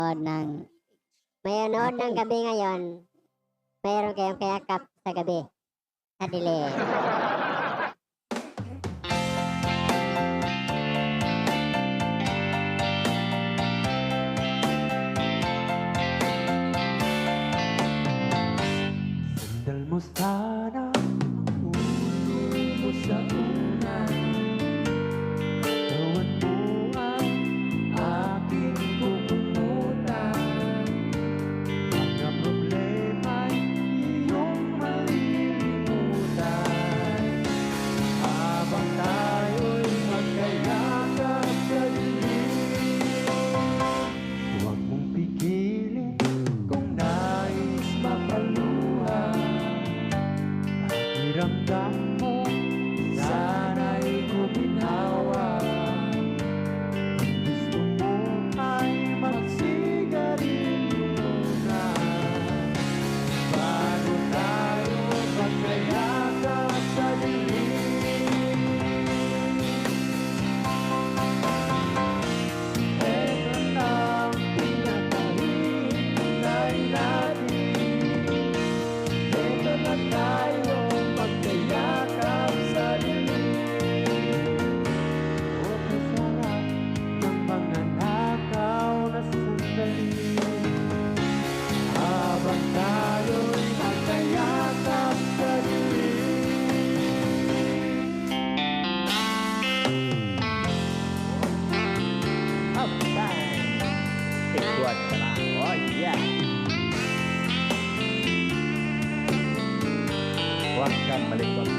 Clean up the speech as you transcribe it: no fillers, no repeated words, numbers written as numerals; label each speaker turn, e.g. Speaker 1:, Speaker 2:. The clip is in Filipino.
Speaker 1: Nood ng, may nood ng gabi ngayon, mayroon kayong kayakap sa gabi, sa dilim.
Speaker 2: Sandal mo sana ang ulo mo sa unan. Tawan mo ang aking bubulutan. Mga problema'y iyong malilimutan. Habang tayo'y magkayakap sa dilim. Huwag mong pigilin kung nais mapaluha. Pakiramdam mo, sana'y guminawa. Gusto mo ay magsigarilyo na. Bago tayo magkayakap sa dilim. Ito na ang pinakahintay natin. Ito na tayo magkayakap sa dilim. O kasarap ng mga nakaw na sandali. Habang tayo'y magkayakap sa dilim. Uptime! Ikuat ka lang. Oh yeah! Huwag kang malikot.